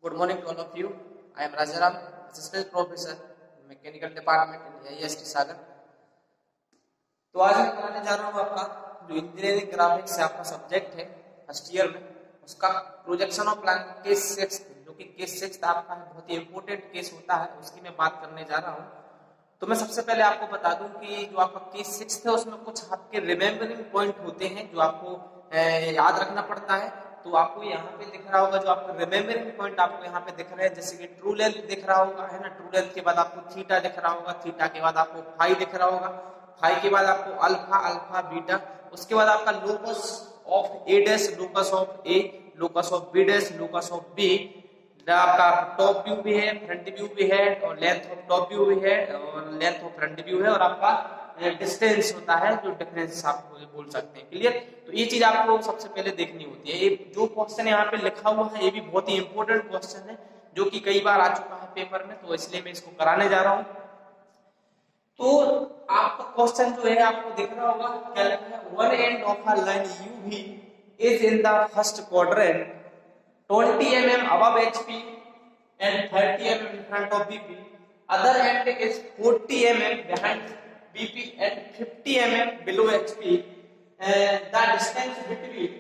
Good morning to all of you. I am Rajaram, Assistant Professor in Mechanical Department in IIST सागर। तो आज मैं कराने जा रहा हूँ आपका जो इंजीनियरिंग ग्राफिक्स से आपका सब्जेक्ट है फर्स्ट ईयर में, उसका प्रोजेक्शन ऑफ प्लान केस 6 जो कि केस 6 आपका बहुत ही इंपॉर्टेंट केस होता है, उसकी मैं बात करने जा रहा हूँ। तो मैं सबसे पहले आपको बता दूं कि जो आपका केस 6 है उसमें कुछ आपके रिमेम्बरिंग पॉइंट होते हैं जो आपको याद रखना पड़ता है। तो आपको यहाँ पे दिख रहा होगा जो आपको रिमेम्बरिंग पॉइंट आपको यहाँ पे दिख रहे हैं, जैसे कि ट्रू लेंथ दिख रहा होगा, है ना। ट्रू लेंथ के बाद आपको थीटा दिख रहा होगा, थीटा के बाद आपको फाई दिख रहा होगा, फाई के बाद आपको अल्फा, अल्फा बीटा, उसके बाद आपका locus of A dash, locus of A, locus of B dash, locus of B, आपका टॉप व्यू भी है, फ्रंट व्यू भी है, और लेंथ ऑफ टॉप व्यू भी है, और लेंथ ऑफ फ्रंट व्यू है, और आपका डिस्टेंस होता है जो डिफरेंस आप बोल सकते हैं। क्लियर? तो ये चीज आपको सबसे पहले देखनी होती है। ये जो क्वेश्चन यहाँ पे लिखा हुआ है ये भी बहुत ही इंपॉर्टेंट क्वेश्चन है जो कि कई बार आ चुका है पेपर में, तो इसलिए मैं इसको कराने जा रहा हूँ। तो आपका क्वेश्चन जो है आपको दिख रहा होगा, क्या लिखा है, one end of a line UV is in the first quadrant 20 mm above HP and 30 mm in front of BP. Other end is 40 mm behind BP and 50 mm below HP. The distance between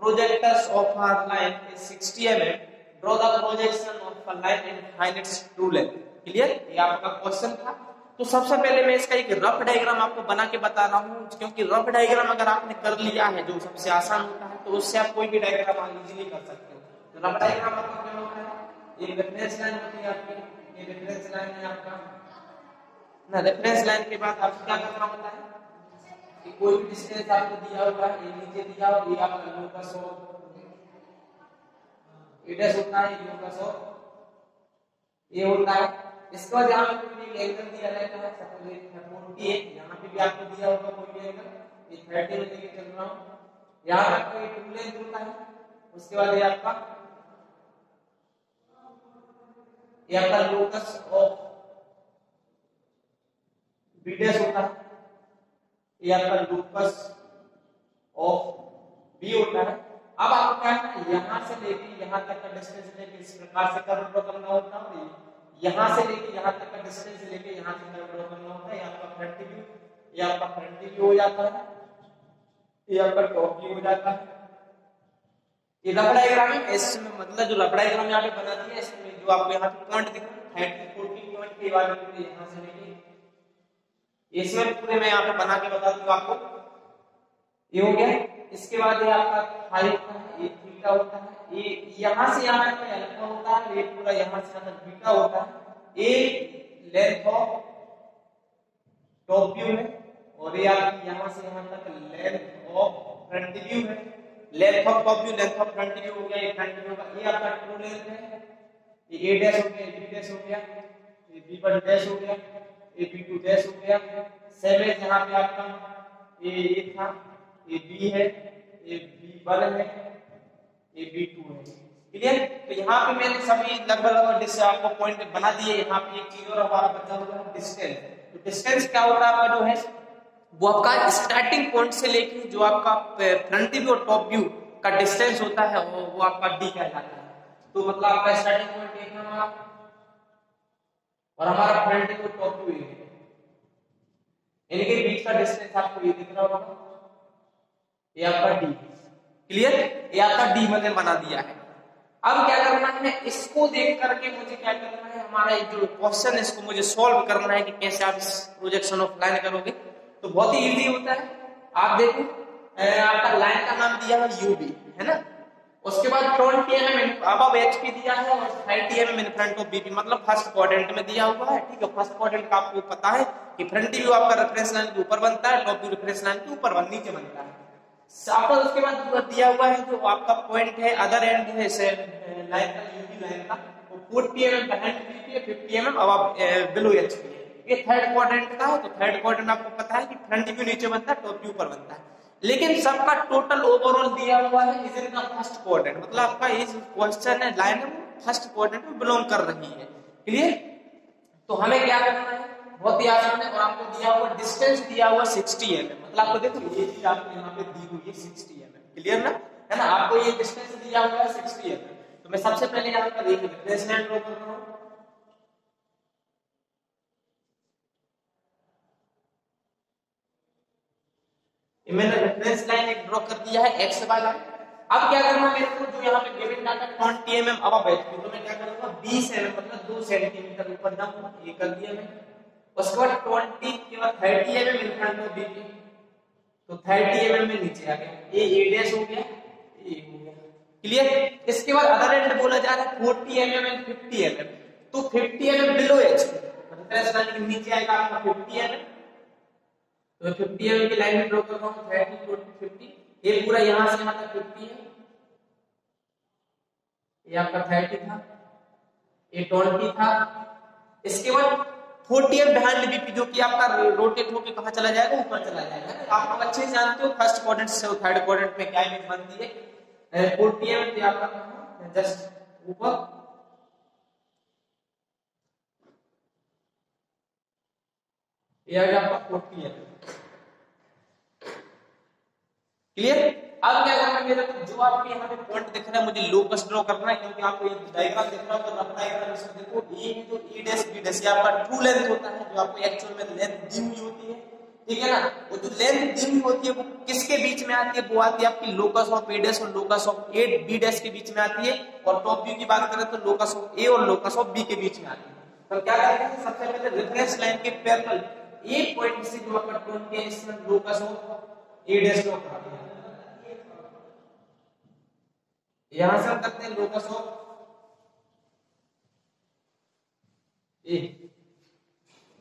projectors of our line is 60 mm. Draw the projection of a line and find its true length. Clear? ये आपका question था। तो सबसे पहले मैं इसका एक rough diagram आपको बना के बता रहा हूँ, क्योंकि रफ डायग्राम अगर आपने कर लिया है जो सबसे आसान होता है, तो उससे आप कोई भी डायग्राम इजीली कर सकते हो। रफ डायग्राम आपका क्या होता है, ये रेफरेंस लाइन होती है आपकी, ये रेफरेंस लाइन है आपका ना। रेफरेंस लाइन के बाद आपको क्या करना होता है कि कोई भी डिस्टेंस आपको दिया हुआ है, ये नीचे दिया हुआ, ये आपका लोकस ऑफ ए डैश होता है, ये लोकस ऑफ ए होता है। इसके बाद यहाँ पे कोई एंगल दिया रहता है, सपोज ये 40 है, यहाँ पे भी आपको दिया होगा कोई भी एंगल, ये 30 में लेके चल रहा हूँ। यहाँ पे कोई ट्रू लेंथ होता है, उसके बाद ये आपका लोकस ऑफ बी डैश होता है, ये आपका लोकस ऑफ बी होता है। अब आपको क्या है, यहां से लेके यहां तक का डिस्टेंस लेके इस प्रकार से कर्व ड्रॉ करना होता है। यहां से लेके यहां तक का डिस्टेंस लेके यहां से कर्व ड्रॉ करना होता है। ये आपका फ्रंट व्यू, ये आपका फ्रंट व्यू हो जाता है, ये आपका टॉप व्यू हो जाता है। ये रफ डायग्राम है, इसमें मतलब जो रफ डायग्राम यहाँ पे बना दिया है, इसमें जो आपको यहाँ पे पॉइंट दिख रहा है 30 40 पॉइंट के बारे में यहाँ से लेके इसमें पूरे मैं यहाँ पे बना के बता दूंगा आपको। ये हो गया। इसके बाद ये आपका फाई होता है, ये थीटा होता है, ये यहाँ से यहाँ तक अल्फा होता है, ये पूरा यहाँ से यहाँ तक बीटा होता है। ये लेंथ ऑफ टॉप व्यू है, और ये आपकी यहाँ से यहाँ तक लेंथ ऑफ फ्रंट व्यू है। Length of top view, length of front view हो गया, ये फ्रंट व्यू का, ये आपका ट्रू लेंथ है। ये ए डैश हो गया, बी डैश हो गया, ये बी1 डैश हो गया, ये बी2 डैश हो गया। सेम है यहाँ पे आपका ये था, ये बी है, ये बी1 है, ये बी2 है। क्लियर? तो यहाँ पे मैंने सभी लगभग डिस्टेंस आपको पॉइंट बना दिए। यहाँ पे एक चीज और हमारा बचा हुआ है, डिस्टेंस। तो डिस्टेंस क्या होता है आपका जो है वो आपका स्टार्टिंग पॉइंट से लेके जो आपका फ्रंट व्यू और टॉप व्यू का डिस्टेंस होता है वो आपका डी कहलाता है। तो मतलब आपका स्टार्टिंग पॉइंट एक है हमारा, और हमारा फ्रंट व्यू टॉप व्यू है, इनके बीच का डिस्टेंस आपको ये दिख रहा होगा, ये आपका डी। क्लियर? ये आपका डी मैंने बना दिया है। अब क्या करना है, इसको देख करके मुझे क्या करना है, हमारा जो क्वेश्चन है इसको मुझे सॉल्व करना है कि कैसे आप इस प्रोजेक्शन ऑफ लाइन करोगे। तो बहुत ही इजी होता है। आप देखो आपका लाइन का नाम दिया है यूबी, है ना। उसके बाद 20 mm अबव एचपी दिया है और 30 mm in front of BP, मतलब फर्स्ट क्वाड्रेंट में दिया हुआ है। ठीक है, फर्स्ट क्वाड्रेंट का आपको पता है कि फ्रंट व्यू आपका रेफरेंस लाइन के ऊपर बनता है, टॉप व्यू रेफरेंस लाइन के ऊपर नीचे बनता है। आपका उसके बाद दिया हुआ है जो आपका पॉइंट है, अदर एंड है इस लाइन का, यूबी लाइन का, वो 40 mm बिहाइंड बीपी है, 50 mm अबव बिलो एचपी है। ये थर्ड क्वाड्रेंट का है। तो थर्ड क्वाड्रेंट आपको पता है कि फ्रंट व्यू नीचे बनता है, टॉप व्यू ऊपर बनता है, लेकिन सबका टोटल ओवरऑल दिया हुआ है is in the first quadrant. मतलब आपका इस क्वेश्चन है लाइन फर्स्ट क्वाड्रेंट में बिलोंग कर रही है। क्लियर? तो हमें क्या करना है, बहुत ही आसान है। और आपको दिया हुआ डिस्टेंस दिया हुआ 60 mm, मतलब आपको देखो ये चीज आपको यहाँ पे दी हुई है 60 mm। क्लियर ना, है ना। आपको ये डिस्टेंस दिया हुआ है 60 mm। तो मैं सबसे पहले यहाँ पर एक रेफरेंस लाइन ड्रॉ कर रहा हूँ। मैंने रेफरेंस लाइन एक ड्रॉ कर दिया है एक्स वाई लाइन। अब क्या करना मेरे को, जो यहाँ पे गिवन डाटा 20 mm अब है, तो मैं क्या करूंगा 20 mm मतलब 2 सेंटीमीटर ऊपर जाऊंगा, ये कर दिया मैंने। उसके बाद 20 के बाद 30 mm in front of B के, तो 30 mm में नीचे आ गया, ये ए डैश हो गया, ये हो गया, क्लियर। इसके बाद अदर एंड बोला जा रहा है 40 mm एंड 50 mm, तो 50 mm below H, reference line के नीचे आएगा आपका 50 mm, तो 50 mm की लाइन में ड्रॉ कर रहा हूं, 30 40 50, ये पूरा यहां से यहां तक 50 है, ये आपका 30 था, ये 20 था। इसके बाद 40 एम बिहाइंड बीपी, जो कि आपका रोटेट होकर कहां चला जाएगा, ऊपर चला जाएगा। आप लोग अच्छे से जानते हो फर्स्ट क्वाड्रेंट से थर्ड क्वाड्रेंट में क्या इमेज बनती है। 40 एम पे आपका जस्ट ऊपर, ये आ गया आपका 40 एम, क्लियर। अब क्या करना है मेरे को, जो आपके यहाँ पे पॉइंट दिख रहा है मुझे लोकस ड्रॉ करना है, क्योंकि आपको ये डायग्राम दिख रहा है तो रफ डायग्राम इसमें देखो, ये है जो ई डैश बी डैश, ये आपका ट्रू लेंथ होता है, जो आपको एक्चुअल में लेंथ दी हुई होती है, ठीक है ना। वो जो लेंथ दी हुई होती है वो किसके बीच में आती है, वो आती है आपकी लोकस ऑफ ए डैश और locus of A B dash के बीच में आती है। और टॉप व्यू की बात करें तो लोकस ऑफ ए और लोकस ऑफ बी के बीच में आती है। तो क्या करते हैं, सबसे पहले रेफरेंस लाइन के पैरेलल ए पॉइंट से जो आपका टोन के इसमें locus of A dash draw करते हैं, यहां से हम करते हैं लोकस ऑफ ए।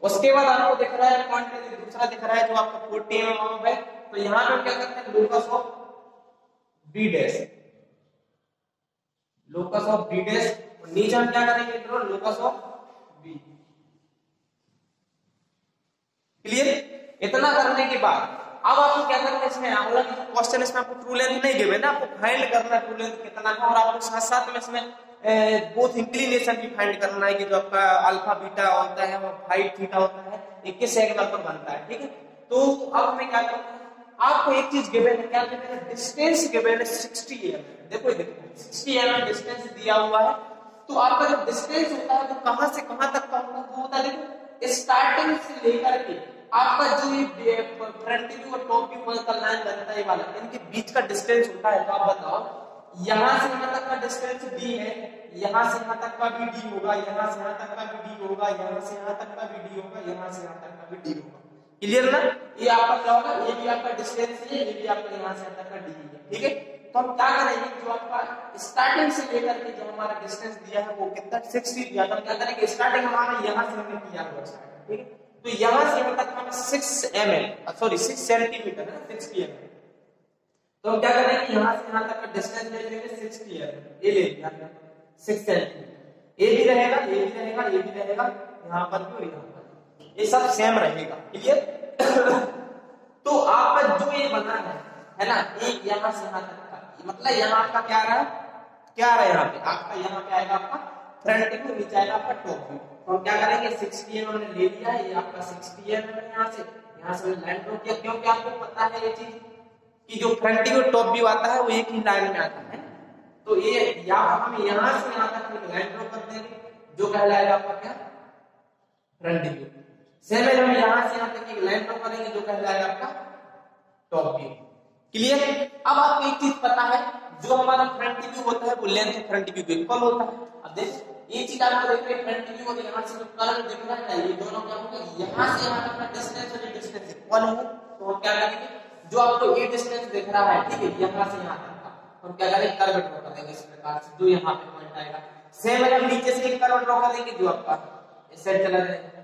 उसके बाद आपको दिख रहा है पॉइंट दूसरा दिख रहा है जो आपका 40 mm है, तो यहां पे क्या करते हैं locus of B dash, locus of B dash, और नीचे हम क्या करेंगे draw locus of B, clear. इतना करने के बाद अब आपको क्या करना है, इसमें अगला क्वेश्चन इसमें आपको ट्रू लेंथ नहीं गिवन है, आपको फाइंड करना है ट्रू लेंथ कितना है, और आपको साथ साथ में इसमें बोथ इंक्लिनेशन भी फाइंड करना है कि जो आपका अल्फा बीटा होता है और फाइ थीटा होता है, ये किस एंगल पर बनता है, ठीक है। तो अब हमें क्या करना है, आपको एक चीज गिवन है, क्या गिवन है, डिस्टेंस गिवन है 60 mm, देखो 60 mm डिस्टेंस दिया हुआ है। तो आपका जो डिस्टेंस होता है वो कहां से कहां तक का होता है, देखो स्टार्टिंग से लेकर के आपका जो ये फ्रंट व्यू और टॉप व्यू का लाइन बनता है वाला, इनके बीच का डिस्टेंस होता है। तो आप बताओ, यहां से यहां तक का डिस्टेंस डी है, यहां से यहां तक का भी डी होगा, यहां से यहां तक का भी डी होगा, यहां से यहां तक का भी डी होगा, यहां से यहां तक का भी डी होगा, क्लियर ना। ये आपका क्या होगा, ये भी आपका डिस्टेंस है, ये भी आपका यहां से यहां तक का डी है, ठीक है। तो हम क्या करेंगे, जो आपका स्टार्टिंग से लेकर के जो हमारा डिस्टेंस दिया है वो कितना 60 दिया, तो हम क्या करेंगे, स्टार्टिंग हमारा यहां से हमने किया हुआ है, ठीक है। तो यहां से यहां तक हमें 6 सेंटीमीटर है ना, 60 mm। तो हम क्या करेंगे, यहां से यहां तक का डिस्टेंस ले लेंगे 60 mm, ये ले लिया 6 सेंटीमीटर, ये भी रहेगा, ये भी रहेगा, ये भी रहेगा, यहां पर भी और यहां पर, ये सब सेम रहेगा, क्लियर। तो आपका जो ये बना है ना, एक यहां से यहां तक का, मतलब यहां आपका क्या रहा, क्या रहा यहाँ पे आपका, यहाँ पे आएगा आपका फ्रंट व्यू, नीचे आएगा आपका टॉप व्यू। तो हम क्या करेंगे, 60 mm हमने ले लिया है, ये आपका 60 mm है, यहाँ से लाइन ड्रॉ किया, क्योंकि आपको पता है ये चीज कि जो फ्रंट व्यू और टॉप व्यू आता है वो एक ही लाइन में आता है। तो ये हम यहाँ से यहाँ तक एक लाइन ड्रॉ कर देंगे, जो कहलाएगा आपका क्या, फ्रंट व्यू। सेम है, हम यहाँ से यहाँ तक एक लाइन ड्रॉ करेंगे, जो कहलाएगा आपका टॉप व्यू, क्लियर। अब आपको एक चीज पता है, जो हमारा फ्रंट व्यू होता है वो लेंथ फ्रंट व्यू के इक्वल होता है। अब देखो ये चीज आपको देख रहे हैं, फ्रंट व्यू और यहाँ से जो कर्व दिख रहा है, ये दोनों क्या होंगे, यहाँ से यहाँ तक का डिस्टेंस और ये डिस्टेंस इक्वल है। तो हम क्या करेंगे, जो आपको ये डिस्टेंस दिख रहा है, ठीक है, यहाँ से यहाँ तक का, हम क्या करेंगे, कर्व ड्रॉ कर देंगे इस प्रकार से, जो यहाँ पे पॉइंट आएगा। सेम है, हम नीचे से एक कर्व ड्रॉ कर देंगे, जो आपका इस साइड चला जाएगा,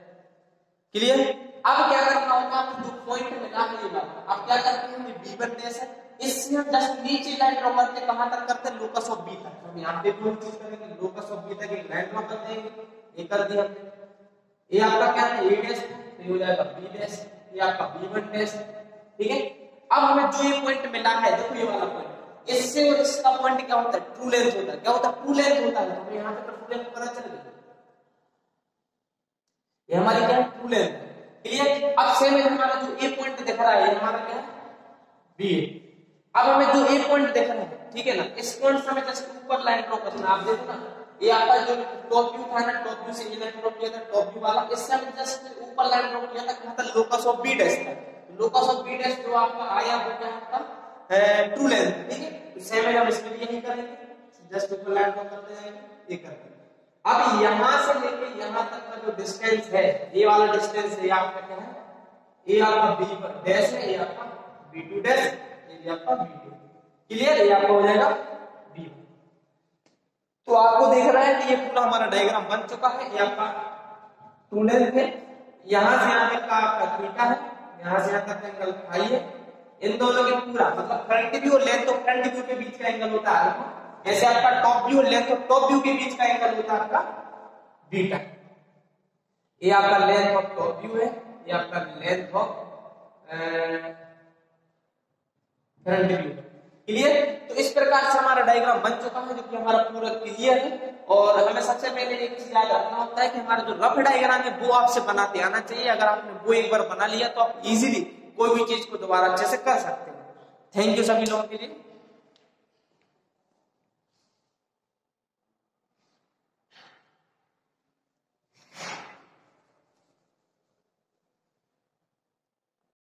क्लियर। अब क्या करना होगा, जो पॉइंट मिला है ये वाला, अब क्या करते हैं, B1 डैश है, इससे हम जस्ट नीचे लाइन ड्रॉ करते हैं, कहां तक करते हैं, लोकस ऑफ बी तक। हम यहां पे कोई चीज करेंगे, लोकस ऑफ बी तक एक लाइन ड्रॉ कर देंगे, ये कर दिया। ये आपका क्या है, ए डैश, तो ये हो जाएगा बी डैश, ये आपका B1 डैश, ठीक है। अब हमें जो ये पॉइंट मिला है, देखो ये वाला पॉइंट, इससे और इसका पॉइंट क्या होता है, ट्रू लेंथ होता है। क्या होता है, ट्रू लेंथ होता है। हमें यहां पे ट्रू लेंथ पता चल गई, ये हमारी क्या है, ट्रू लेंथ, क्लियर। अब सेम है, हमारा जो ए पॉइंट दिख रहा है, ये हमारा क्या है, बी। अब हमें जो ए पॉइंट देखना है, ठीक है ना। इस पॉइंट से हमें जस्ट ऊपर लाइन ड्रॉ करना। आप देखो ना, ये आपका जो टॉप व्यू था ना, टॉप व्यू से ये लाइन ड्रॉ किया था टॉप व्यू वाला, इससे हमने जस्ट ऊपर लाइन ड्रॉ किया था, मतलब लोकस ऑफ बी डैश था। लोकस ऑफ बी डैश जो आपका आया वो क्या आपका ट्रू लेंथ, ठीक है। तो सेम है, हम इसमें भी यही करेंगे, जस्ट ऊपर लाइन ड्रॉ करते जाएंगे, ये करते हैं। अब यहां से लेके यहां तक का जो डिस्टेंस है, ये वाला डिस्टेंस है, ये आपका क्या है, ये आपका बी डैश है, ये आपका b2 डैश, ये आपका b2। क्लियर, ये आपका हो जाएगा b1। तो आपको देख रहा है कि ये पूरा हमारा डायग्राम बन चुका है। ये आपका ट्रू लेंथ है, यहां से यहां तक का आपका थीटा है, यहां से यहां तक का एंगल फाई है। इन दोनों के पूरा मतलब फ्रंट व्यू और लेंथ ऑफ फ्रंट व्यू के बीच का एंगल होता है अल्फा, जैसे आपका टॉप व्यू और लेंथ ऑफ टॉप व्यू के बीच का एंगल होता है आपका बीटा। ये आपका लेंथ ऑफ टॉप व्यू है, ये आपका length of front view. Clear. तो इस प्रकार से हमारा डायग्राम बन चुका है, जो कि हमारा पूरा क्लियर है। और हमें सबसे पहले एक चीज याद रखना होता है कि हमारा जो रफ डायग्राम है वो आपसे बनाते आना चाहिए। अगर आपने वो एक बार बना लिया तो आप इजीली कोई भी चीज को दोबारा अच्छे से कर सकते हैं। थैंक यू सभी लोगों के लिए।